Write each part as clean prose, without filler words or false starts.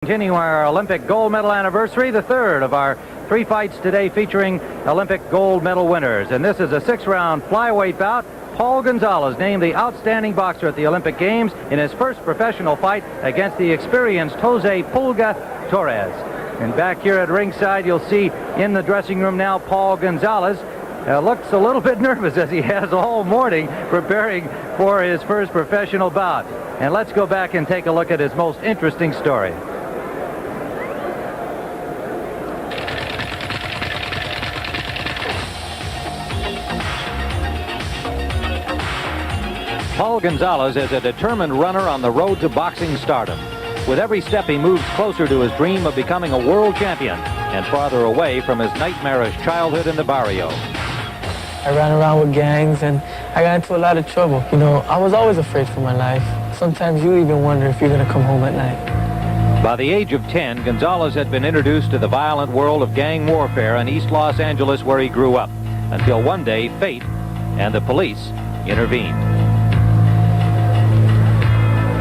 Continuing our Olympic gold medal anniversary, the third of our 3 fights today featuring Olympic gold medal winners. And this is a 6-round flyweight bout. Paul Gonzales named the outstanding boxer at the Olympic Games in his first professional fight against the experienced Jose Pulga Torres. And back here at ringside, you'll see in the dressing room now Paul Gonzales looks a little bit nervous, as he has all morning preparing for his first professional bout. And let's go back and take a look at his most interesting story. Paul Gonzales is a determined runner on the road to boxing stardom. With every step, he moves closer to his dream of becoming a world champion and farther away from his nightmarish childhood in the barrio. I ran around with gangs and I got into a lot of trouble. You know, I was always afraid for my life. Sometimes you even wonder if you're going to come home at night. By the age of 10, Gonzales had been introduced to the violent world of gang warfare in East Los Angeles, where he grew up, until one day fate and the police intervened.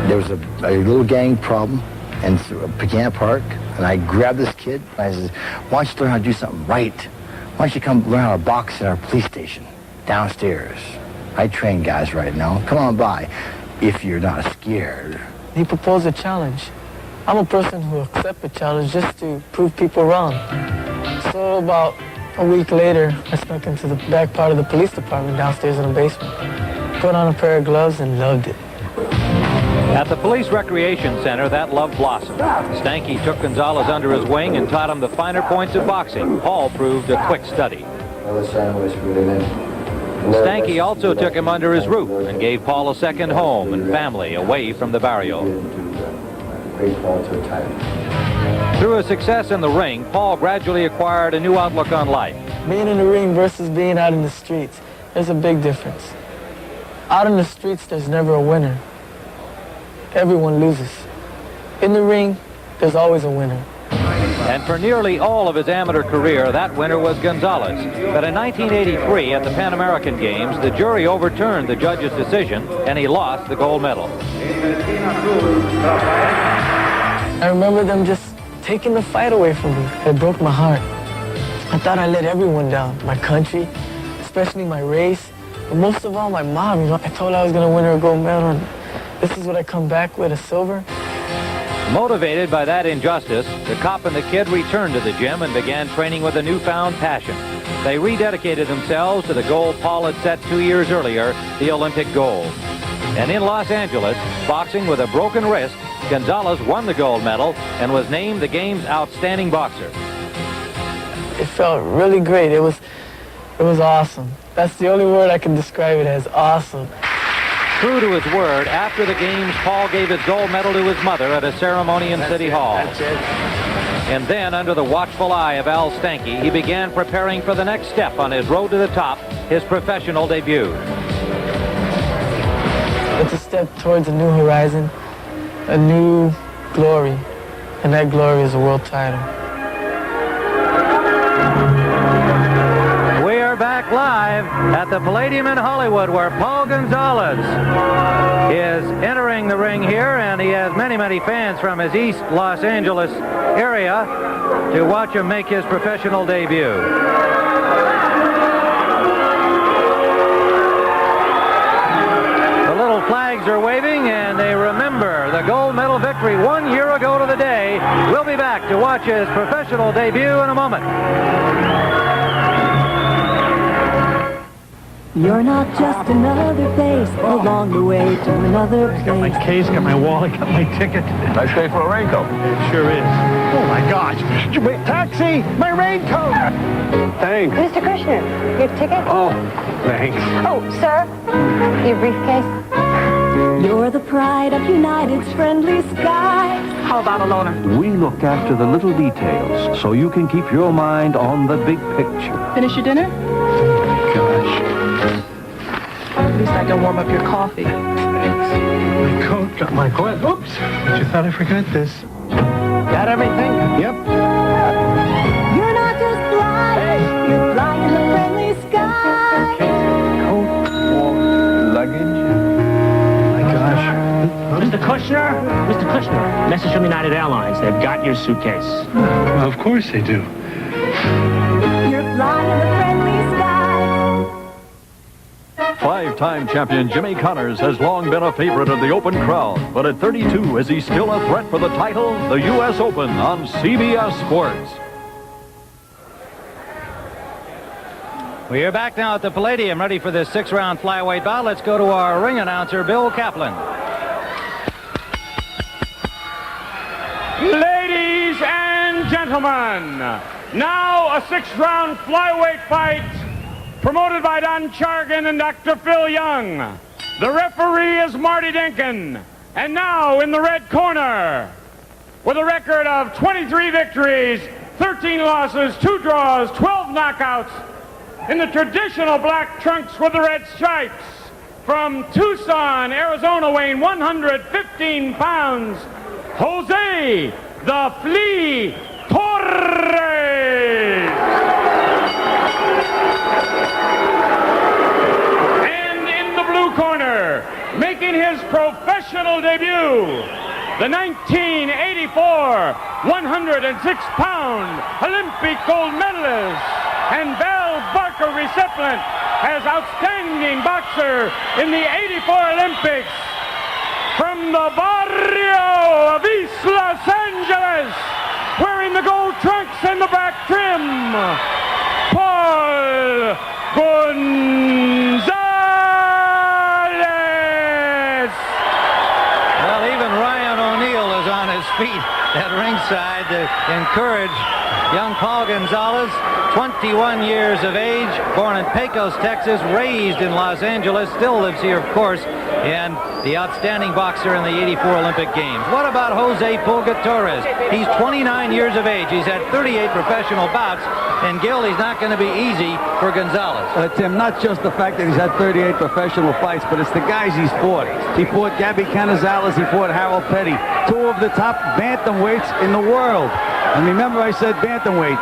There was a little gang problem in Pecan Park, and I grabbed this kid, and I said, why don't you learn how to do something right? Why don't you come learn how to box at our police station downstairs? I train guys right now. Come on by, if you're not scared. He proposed a challenge. I'm a person who accepts a challenge just to prove people wrong. So about a week later, I snuck into the back part of the police department downstairs in the basement. Put on a pair of gloves and loved it. At the Police Recreation Center, that love blossomed. Stanky took Gonzales under his wing and taught him the finer points of boxing. Paul proved a quick study. Stanky also took him under his roof and gave Paul a second home and family away from the barrio. Through his success in the ring, Paul gradually acquired a new outlook on life. Being in the ring versus being out in the streets, there's a big difference. Out in the streets, there's never a winner. Everyone loses. In the ring, there's always a winner. And for nearly all of his amateur career, that winner was Gonzales. But in 1983, at the Pan American Games, the jury overturned the judge's decision, and he lost the gold medal. I remember them just taking the fight away from me. It broke my heart. I thought I let everyone down. My country, especially my race, but most of all, my mom. You know, I told her I was going to win her a gold medal, and this is what I come back with, a silver. Motivated by that injustice, the cop and the kid returned to the gym and began training with a newfound passion. They rededicated themselves to the goal Paul had set 2 years earlier, the Olympic gold. And in Los Angeles, boxing with a broken wrist, Gonzales won the gold medal and was named the game's outstanding boxer. It felt really great. It was awesome. That's the only word I can describe it as, awesome. True to his word, after the games, Paul gave his gold medal to his mother at a ceremony in City Hall. And then, under the watchful eye of Al Stanky, he began preparing for the next step on his road to the top, his professional debut. It's a step towards a new horizon, a new glory, and that glory is a world title. Back live at the Palladium in Hollywood, where Paul Gonzales is entering the ring here, and he has many, many fans from his East Los Angeles area to watch him make his professional debut. The little flags are waving, and they remember the gold medal victory 1 year ago to the day. We'll be back to watch his professional debut in a moment. You're not just another face along the way to another place. Got my case, got my wallet, got my ticket. Nice day for a raincoat. It sure is. Oh my gosh. Wait, taxi! My raincoat! Thanks. Mr. Kushner, your ticket? Oh, thanks. Oh, sir, your briefcase? You're the pride of United's friendly skies. How about a loaner? We look after the little details so you can keep your mind on the big picture. Finish your dinner? Gosh. At least I can warm up your coffee. Thanks. My coat, got my glove. Oops. You thought I forgot this. Got everything? Yep. You're not just flying, you're flying in the friendly skies. Coat or luggage. My gosh. How does Mr. Kushner, message from United Airlines. They've got your suitcase. Well, of course they do. You're flying in the friendly skies. Five-time champion Jimmy Connors has long been a favorite of the open crowd, but at 32, is he still a threat for the title? The U.S. Open on CBS Sports. We are back now at the Palladium, ready for this 6-round flyweight bout. Let's go to our ring announcer, Bill Kaplan. Ladies and gentlemen, now a 6-round flyweight fight promoted by Don Chargan and Dr. Phil Young. The referee is Marty Denkin. And now in the red corner, with a record of 23 victories, 13 losses, 2 draws, 12 knockouts, in the traditional black trunks with the red stripes, from Tucson, Arizona, weighing 115 pounds, Jose the Flea Torres. And in the blue corner, making his professional debut, the 1984 106-pound Olympic gold medalist and Val Barker recipient as outstanding boxer in the 84 Olympics, from the barrio of East Los Angeles, wearing the gold trunks and the black trim, Paul Gonzales. Well, even Ryan O'Neal is on his feet at ringside to encourage young Paul Gonzales, 21 years of age, born in Pecos, Texas, raised in Los Angeles, still lives here, of course, and the outstanding boxer in the 84 Olympic Games. What about Jose Torres? He's 29 years of age. He's had 38 professional bouts, and Gil, he's not going to be easy for Gonzales. Tim, not just the fact that he's had 38 professional fights, but it's the guys he's fought. He fought Gabby Canizales, he fought Harold Petty, 2 of the top bantamweights in the world. And remember, I said bantamweight.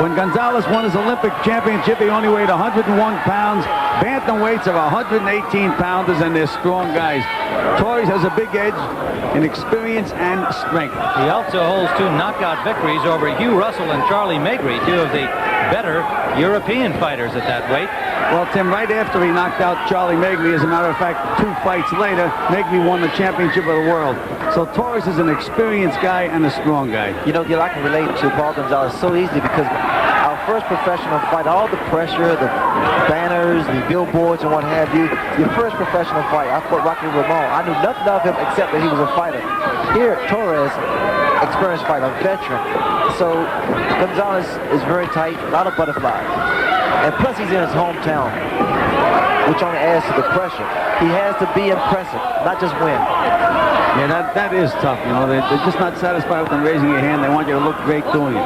When Gonzales won his Olympic championship, he only weighed 101 pounds. Bantamweights are 118-pounders, and they're strong guys. Torres has a big edge in experience and strength. He also holds 2 knockout victories over Hugh Russell and Charlie Maigri, 2 of the better European fighters at that weight. Well, Tim, right after he knocked out Charlie Maigri, as a matter of fact, 2 fights later, Maigri won the championship of the world. So Torres is an experienced guy and a strong guy. You know, Gil, I can relate to Paul Gonzales so easily because our first professional fight, all the pressure, the banners, the billboards, and what have you, your first professional fight, I fought Rocky Ramon. I knew nothing of him except that he was a fighter. Here, Torres, experienced fighter, a veteran. So Gonzales is very tight, a lot of butterflies. And plus he's in his hometown, which only adds to the pressure. He has to be impressive, not just win. Yeah, that is tough. You know, they're just not satisfied with them raising your hand. They want you to look great doing it.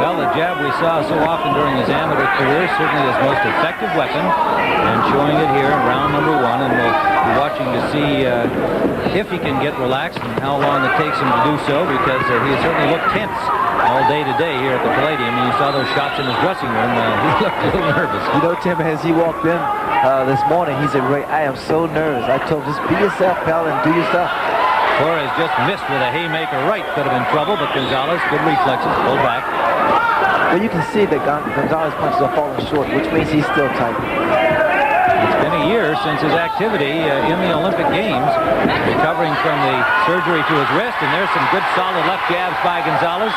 Well, the jab we saw so often during his amateur career, certainly his most effective weapon, and showing it here in round number 1, and we'll be watching to see if he can get relaxed and how long it takes him to do so, because he certainly looked tense all day today here at the Palladium, and you saw those shots in his dressing room. He looked a little nervous. You know, Tim, as he walked in this morning, he said, Ray, I am so nervous. I told him, just be yourself, pal, and do your stuff. Torres just missed with a haymaker right, could have been trouble, but Gonzales, good reflexes, pulled back. Well, you can see that Gonzales' punches are falling short, which means he's still tight. It's been a year since his activity in the Olympic Games, recovering from the surgery to his wrist, and there's some good solid left jabs by Gonzales.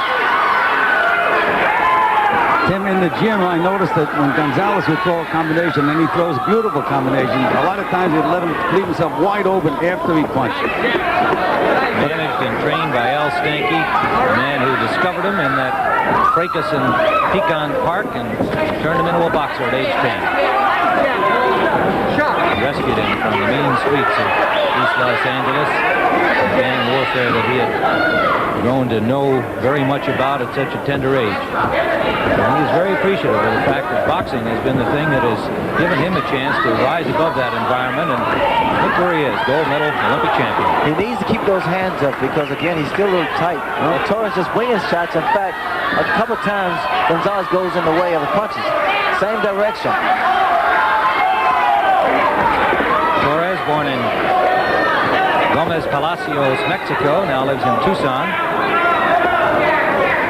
Tim, in the gym, I noticed that when Gonzales would throw a combination, then he throws beautiful combinations. A lot of times he'd let him leave himself wide open after he punched. Managed and trained by Al Stanky, the man who discovered him in that fracas in Pecan Park and turned him into a boxer at age 10. Rescued him from the mean streets of East Los Angeles, the gang warfare that he had grown to know very much about at such a tender age. And he's very appreciative of the fact that boxing has been the thing that has given him a chance to rise above that environment, and look where he is, gold medal Olympic champion. He needs to keep those hands up because, again, he's still a little tight. And Torres just winging shots. In fact, a couple of times, Gonzales goes in the way of the punches. Same direction. Torres born in Gomez Palacios, Mexico, now lives in Tucson.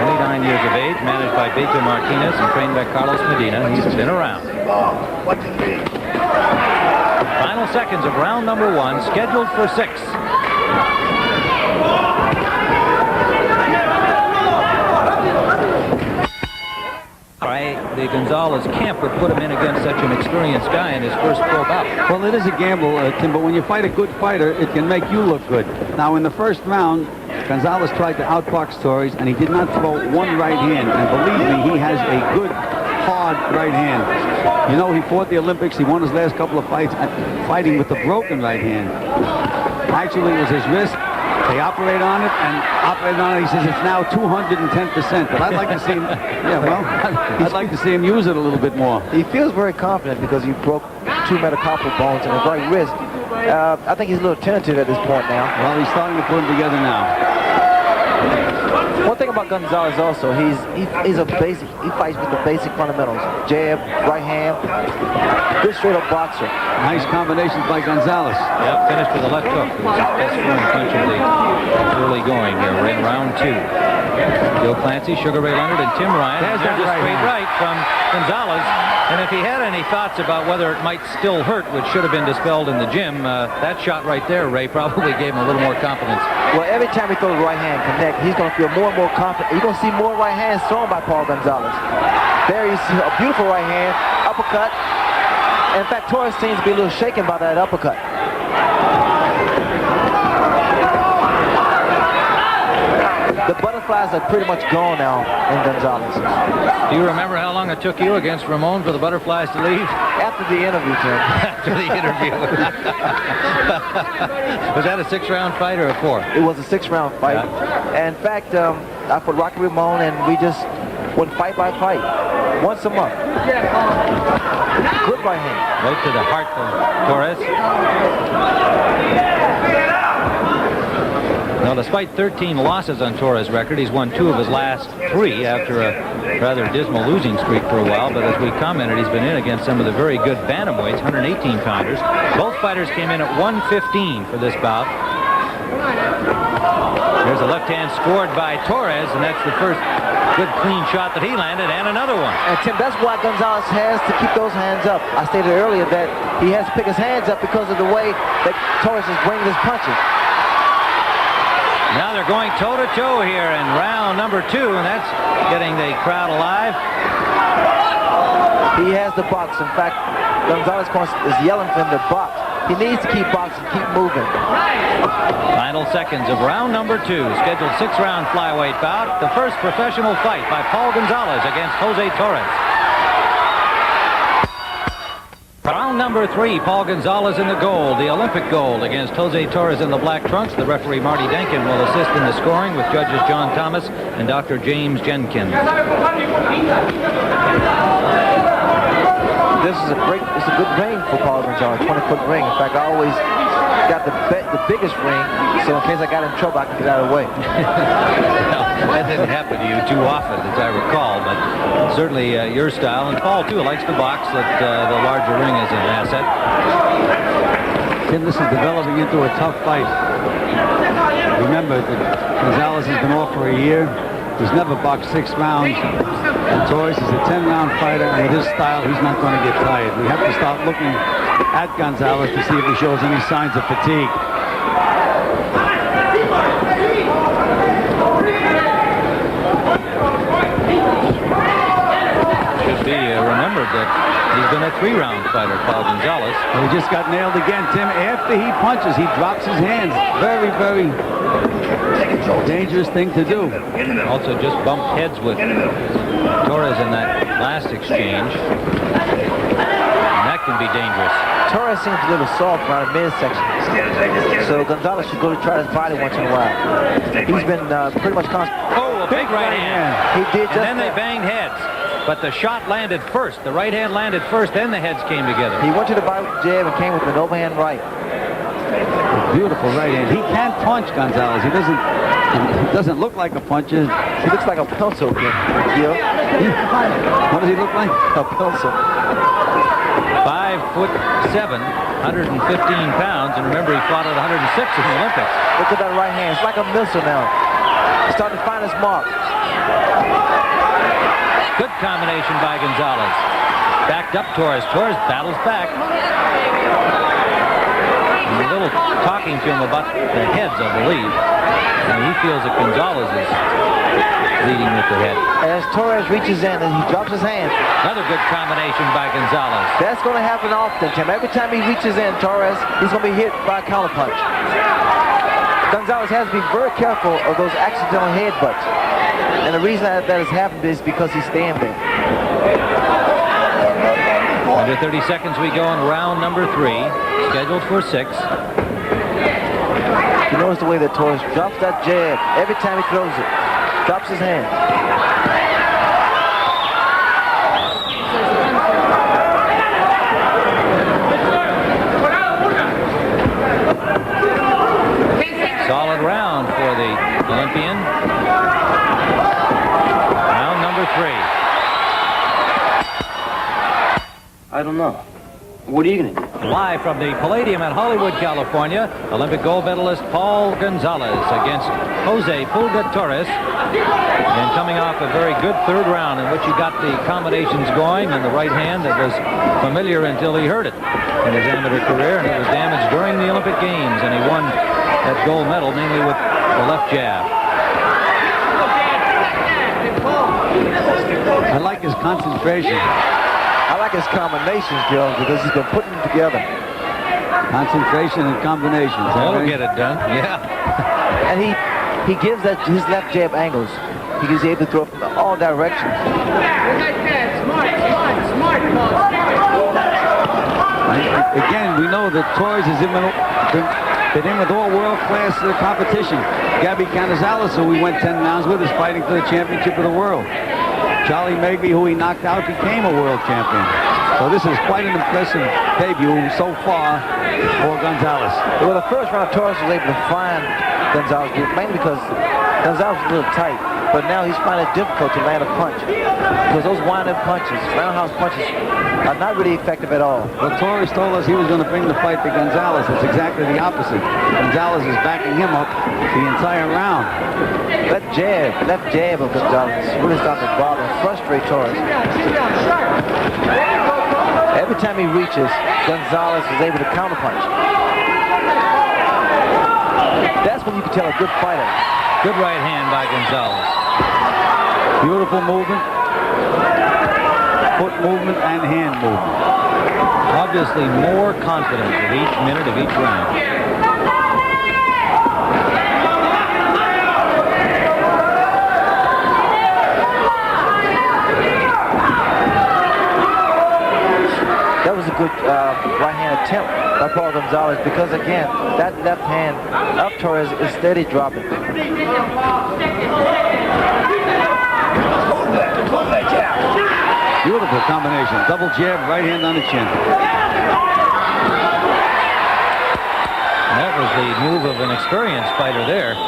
29 years of age, managed by Beto Martinez and trained by Carlos Medina. He's been around. Final seconds of round number 1, scheduled for 6. The Gonzales camp would put him in against such an experienced guy in his first pro bout. Well, it is a gamble, Tim, but when you fight a good fighter, it can make you look good. Now, in the first round, Gonzales tried to outbox Torres, and he did not throw one right hand. And believe me, he has a good, hard right hand. You know, he fought the Olympics. He won his last couple of fights fighting with a broken right hand. Actually, it was his wrist. They operate on it and operated on it. He says it's now 210%. But I'd like to see him. Yeah, well, I'd like to see him use it a little bit more. He feels very confident because he broke 2 metacarpal bones in his right wrist. I think he's a little tentative at this point now. Well, he's starting to put them together now. One thing about Gonzales also, he's a basic. He fights with the basic fundamentals: jab, right hand, good straight up boxer. Nice combinations by Gonzales. Yep, finished with a left hook. It was his best form punch of the early going here. We're in round 2. Joe Clancy, Sugar Ray Leonard, and Tim Ryan. There's that just right straight hand. right from Gonzales. And if he had any thoughts about whether it might still hurt, which should have been dispelled in the gym, that shot right there, Ray, probably gave him a little more confidence. Well, every time he throws the right hand connect, he's going to feel more and more confident. You're going to see more right hands thrown by Paul Gonzales. There you see a beautiful right hand, uppercut. In fact, Torres seems to be a little shaken by that uppercut. The butterflies are pretty much gone now in Gonzales. Do you remember how long it took you against Ramon for the butterflies to leave? After the interview, Tim. After the interview. Was that a 6-round fight or a 4? It was a 6-round fight. Yeah. And in fact, I fought Rocky Ramon, and we just went fight by fight, once a month. Good right hand. Right to the heart of Torres. Now, despite 13 losses on Torres' record, he's won 2 of his last 3 after a rather dismal losing streak for a while. But as we commented, he's been in against some of the very good bantamweights, 118-pounders. Both fighters came in at 115 for this bout. There's a left hand scored by Torres, and that's the first good clean shot that he landed, and another one. And Tim, that's why Gonzales has to keep those hands up. I stated earlier that he has to pick his hands up because of the way that Torres is bringing his punches. Now they're going toe-to-toe here in round number 2, and that's getting the crowd alive. He has the box. In fact, Gonzales is yelling for him to box. He needs to keep boxing, keep moving. Final seconds of round number 2, scheduled 6-round flyweight bout. The first professional fight by Paul Gonzales against Jose Torres. Round number 3, Paul Gonzales in the gold, the Olympic gold, against Jose Torres in the black trunks. The referee, Marty Denkin, will assist in the scoring with judges John Thomas and Dr. James Jenkins. This is a good ring for Paul Gonzales, 20-foot ring. In fact, I always got the biggest ring, so in case I got in trouble, I can get out of the way. Well, that didn't happen to you too often, as I recall, but certainly your style. And Paul, too, likes the box that the larger ring is an asset. Tim, this is developing into a tough fight. Remember, Gonzales has been off for a year. He's never boxed 6 rounds. And Torres is a 10-round fighter, and with his style, he's not going to get tired. We have to start looking at Gonzales to see if he shows any signs of fatigue. Should be remembered that he's been a 3-round fighter, Paul Gonzales. Well, he just got nailed again, Tim. After he punches, he drops his hands. Very, very dangerous thing to do. Also just bumped heads with Torres in that last exchange. And that can be dangerous. Torres seems a little soft around the midsection. So Gonzales should go to try his body once in a while. He's been pretty much constant. Oh, a big right hand. He did just And then they banged heads. But the shot landed first. The right hand landed first, then the heads came together. He went to the body with the jab and came with an overhand right. Beautiful right hand. He can't punch, Gonzales. He doesn't look like a puncher. He looks like a pencil. What does he look like? A pencil. 5'7", 115 pounds, and remember he fought at 106 in the Olympics. Look at that right hand. It's like a missile now. He's starting to find his mark. Good combination by Gonzales. Backed up Torres. Torres battles back. And a little talking to him about the heads, I believe. And he feels that Gonzales is leading with the head. As Torres reaches in and he drops his hand. Another good combination by Gonzales. That's going to happen often, Tim. Every time he reaches in, Torres, he's going to be hit by a counterpunch. Gonzales has to be very careful of those accidental headbutts. And the reason that has happened is because he's standing there. Under 30 seconds we go in round number 3, scheduled for 6. You notice the way that Torres drops that jab every time he throws it. Drops his hand. Solid round for the Olympian. Round number 3. I don't know. What are you going to do? Live from the Palladium at Hollywood, California, Olympic gold medalist Paul Gonzales against Jose Pulga Torres. And coming off a very good third round in which he got the combinations going and the right hand that was familiar until he hurt it in his amateur career, and it was damaged during the Olympic Games, and he won that gold medal mainly with the left jab. I like his concentration. I like his combinations, Joe, because he's been putting them together. Concentration and combinations. That'll get it done, yeah. And he gives that his left jab angles. He's able to throw it from all directions. Again, we know that Torres has been in with all world-class competition. Gabby Gonzales, who we went 10 rounds with, is fighting for the championship of the world. Charlie Magby, who he knocked out, became a world champion. So this is quite an impressive debut so far for Gonzales. Well, the first round, Torres was able to find Gonzales, mainly because Gonzales was a little tight. But now he's finding it difficult to land a punch. Because those wind-up punches, roundhouse punches, are not really effective at all. Well, Torres told us he was going to bring the fight to Gonzales. It's exactly the opposite. Gonzales is backing him up the entire round. Left jab of Gonzales really started to bother and frustrate Torres. Every time he reaches, Gonzales is able to counterpunch. That's when you can tell a good fighter. Good right hand by Gonzales. Beautiful movement. Foot movement and hand movement. Obviously more confident with each minute of each round. That was a good right hand attempt by Paul Gonzales because, again, that left hand of Torres is steady dropping. Beautiful combination. Double jab, right hand on the chin. That was the move of an experienced fighter there.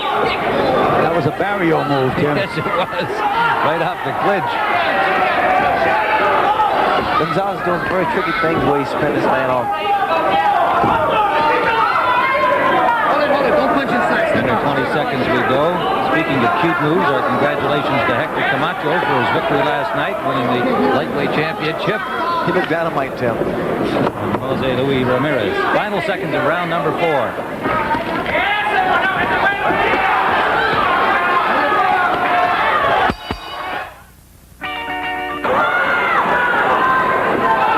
That was a barrio move, Tim. Yes, it was. Right off the clinch. Gonzales doing very tricky things where he spin this man off. Don't punch inside. Under 20 seconds we go. Speaking of cute moves, our congratulations to Hector Camacho for his victory last night, winning the lightweight championship. He looked dynamite, Tim. And Jose Luis Ramirez. Final seconds of round number 4.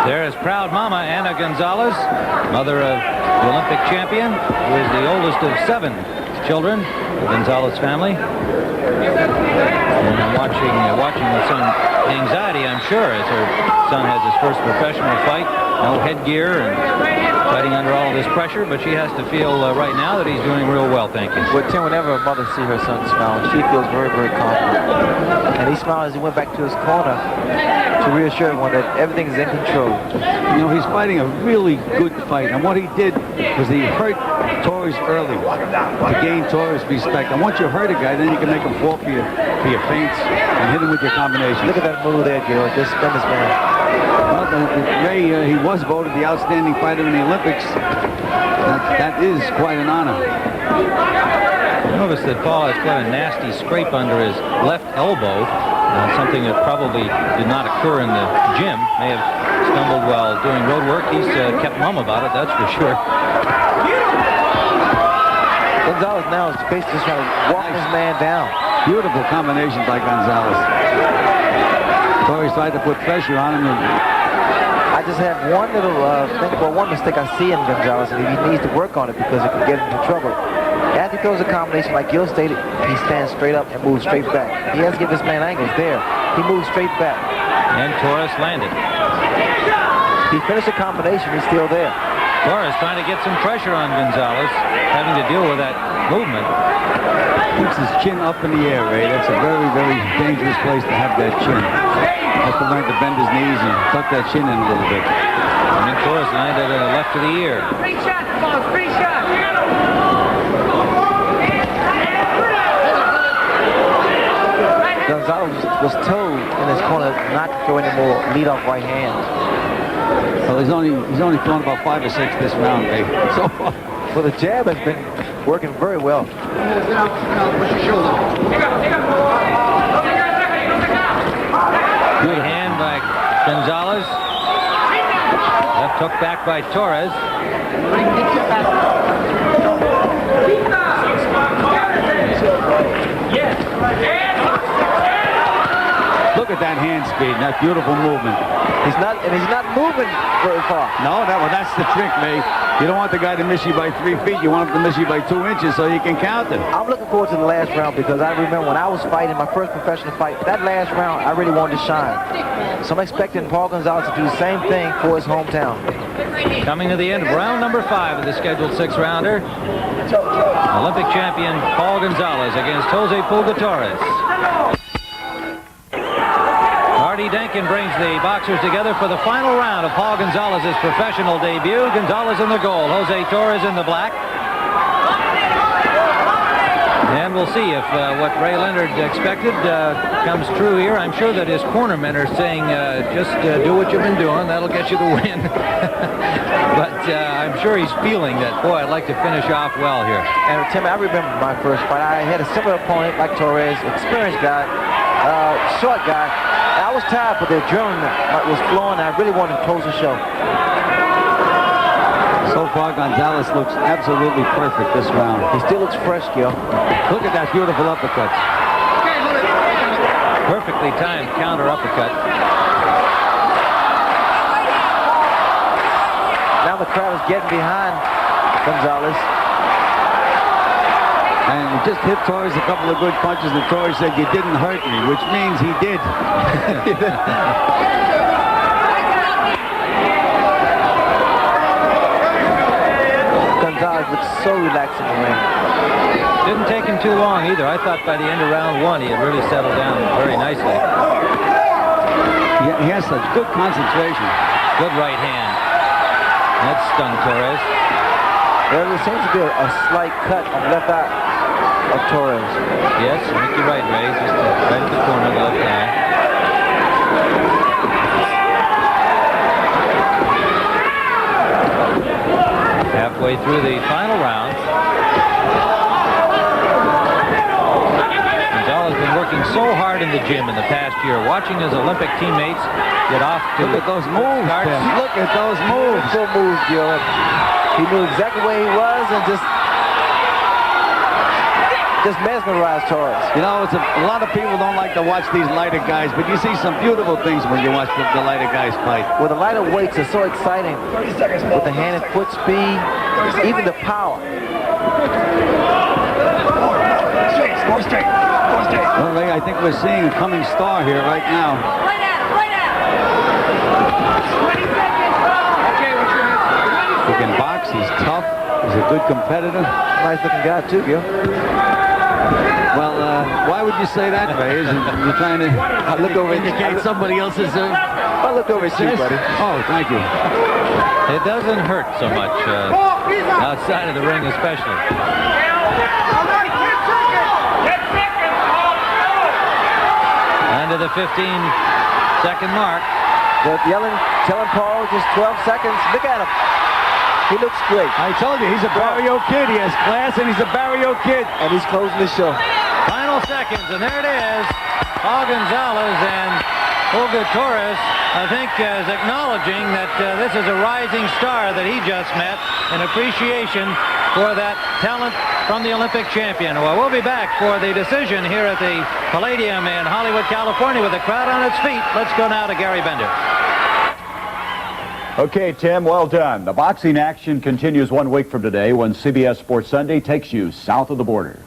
There is proud mama Ana Gonzales, mother of the Olympic champion, who is the oldest of 7 children, the Gonzales family. And I'm watching with some anxiety, I'm sure, as her son has his first professional fight. No headgear and fighting under all of this pressure, but she has to feel right now that he's doing real well, thank you. Well, Tim, whenever a mother sees her son smile, she feels very, very confident. And he smiled as he went back to his corner. to reassure everyone that everything is in control. You know, he's fighting a really good fight, and what he did was he hurt Torres early to gain Torres' respect. And once you hurt a guy, then you can make him fall for your feints and hit him with your combinations. Look at that move there, Gil. Just spin this man. Well, Ray, he was voted the outstanding fighter in the Olympics. That is quite an honor. Notice that Paul has got a nasty scrape under his left elbow, something that probably did not occur in the gym. May have stumbled while doing road work. He's kept mum about it, that's for sure. Gonzales now is basically just trying to walk this man down. Beautiful combination by Gonzales. Torres tried to put pressure on him. I just have one little one mistake I see in Gonzales, and he needs to work on it because it can get him into trouble. After he throws a combination, like Gil stated, he stands straight up and moves straight back. He has to give this man angles there. He moves straight back. And Torres landed. He finished the combination, he's still there. Torres trying to get some pressure on Gonzales, having to deal with that movement. Keeps his chin up in the air, Ray. That's a very, very dangerous place to have that chin. Has to learn to bend his knees and tuck that chin in a little bit. And then Torres landed left to the ear. Free shot, boss, free shot. Gonzales was told in his corner not to throw any more lead-off right hands. Well, he's only thrown about 5 or 6 this round, Ray. So far. Well, the jab has been working very well. Good hand by Gonzales. Left hook back by Torres. Look at that hand speed, that beautiful movement. He's not moving very far. No, that's the trick, Ray. You don't want the guy to miss you by 3 feet. You want him to miss you by 2 inches so you can count it. I'm looking forward to the last round because I remember when I was fighting my first professional fight, that last round, I really wanted to shine. So I'm expecting Paul Gonzales to do the same thing for his hometown. Coming to the end of round number 5 of the scheduled 6-rounder. Olympic champion Paul Gonzales against Jose Pulga Torres. Artie Denkin brings the boxers together for the final round of Paul Gonzales' professional debut. Gonzales in the gold, Jose Torres in the black. And we'll see if what Ray Leonard expected comes true here. I'm sure that his cornermen are saying, just do what you've been doing. That'll get you the win. But I'm sure he's feeling that, boy, I'd like to finish off well here. And Tim, I remember my first fight. I had a similar opponent like Torres, experienced guy, short guy. I was tired, but the adrenaline was flowing. I really wanted to close the show. So far, Gonzales looks absolutely perfect this round. He still looks fresh, Gil. Look at that beautiful uppercut. Perfectly timed counter uppercut. Now the crowd is getting behind Gonzales. And he just hit Torres a couple of good punches, and Torres said, "You didn't hurt me," which means he did. Gonzales looks so relaxed in the ring. Didn't take him too long either. I thought by the end of round 1 he had really settled down very nicely. He has such good concentration. Good right hand. That stung Torres. There seems to be a slight cut on the left eye of Torres. Yes, I think you're right, Ray. Just right at the corner of the left eye. Halfway through the final round. Gonzales has been working so hard in the gym in the past year, watching his Olympic teammates get off to Look at those moves, Tim. Look at those moves. Good moves, Gil. He knew exactly where he was and just mesmerized Torres. You know, a lot of people don't like to watch these lighter guys, but you see some beautiful things when you watch the lighter guys fight. Well, the lighter weights are so exciting with the hand and foot speed, even the power. Well, Ray, I think we're seeing a coming star here right now. He can box, he's tough, he's a good competitor. Nice looking guy too, Gil. Well, why would you say that, Faye? You're trying to look over indicate somebody else's... I look over at you, buddy. Oh, thank you. It doesn't hurt so much outside of the ring, especially. Under the 15-second mark. They're telling Paul just 12 seconds. Look at him. He looks great. I told you, he's a barrio kid. He has class, and he's a barrio kid. And he's closing the show. Final seconds, and there it is. Paul Gonzales and Torres, I think, is acknowledging that this is a rising star that he just met in appreciation for that talent from the Olympic champion. Well, we'll be back for the decision here at the Palladium in Hollywood, California, with the crowd on its feet. Let's go now to Gary Bender. Okay, Tim, well done. The boxing action continues 1 week from today when CBS Sports Sunday takes you south of the border.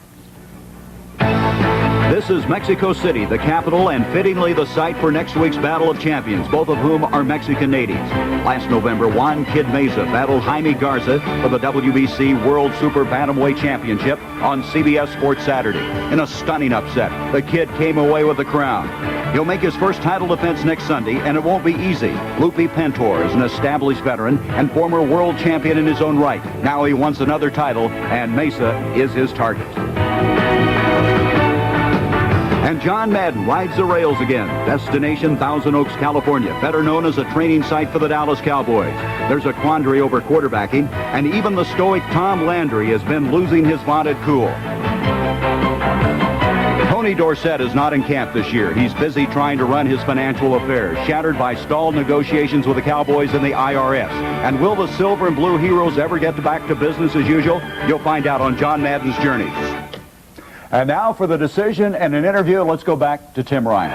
This is Mexico City, the capital, and fittingly the site for next week's Battle of Champions, both of whom are Mexican natives. Last November, Juan Kid Meza battled Jaime Garza for the WBC World Super Bantamweight Championship on CBS Sports Saturday. In a stunning upset, the Kid came away with the crown. He'll make his first title defense next Sunday, and it won't be easy. Lupe Pintor is an established veteran and former world champion in his own right. Now he wants another title, and Meza is his target. And John Madden rides the rails again. Destination Thousand Oaks, California, better known as a training site for the Dallas Cowboys. There's a quandary over quarterbacking, and even the stoic Tom Landry has been losing his vaunted cool. Tony Dorsett is not in camp this year. He's busy trying to run his financial affairs, shattered by stalled negotiations with the Cowboys and the IRS. And will the Silver and Blue Heroes ever get back to business as usual? You'll find out on John Madden's Journey. And now for the decision and an interview, let's go back to Tim Ryan.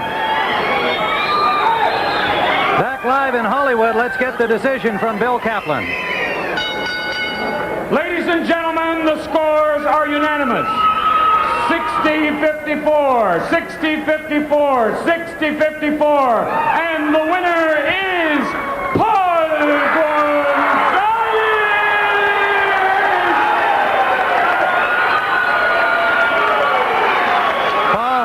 Back live in Hollywood, let's get the decision from Bill Kaplan. Ladies and gentlemen, the scores are unanimous. 60-54, 60-54, 60-54, and the winner is Paul Gonzales! Paul,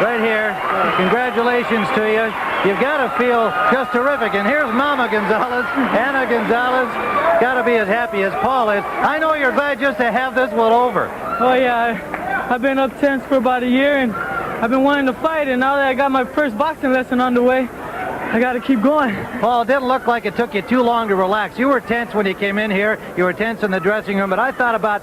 right here, congratulations to you. You've got to feel just terrific. And here's Mama Gonzales, Anna Gonzales, got to be as happy as Paul is. I know you're glad just to have this one over. Oh, yeah. I've been up tense for about a year, and I've been wanting to fight, and now that I got my first boxing lesson underway, I got to keep going. Paul, it didn't look like it took you too long to relax. You were tense when you came in here. You were tense in the dressing room, but I thought about,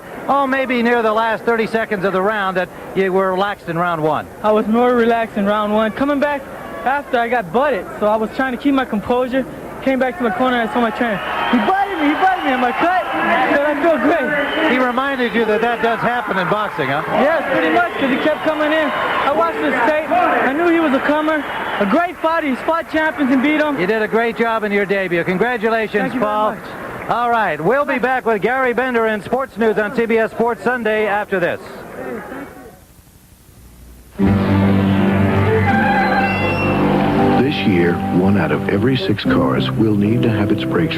maybe near the last 30 seconds of the round that you were relaxed in round one. I was more relaxed in round one. Coming back after, I got butted, so I was trying to keep my composure. Came back to my corner, and I saw my trainer. He butted me, and my cut. So I feel great. He reminded you that does happen in boxing, huh? Yes, pretty much, because he kept coming in. I watched his tape. I knew he was a comer. A great fighter. He fought champions and beat them. You did a great job in your debut. Congratulations, Thank you Paul. very much. All right, we'll be back with Gary Bender in Sports News on CBS Sports Sunday after this. This year, 1 out of every 6 cars will need to have its brakes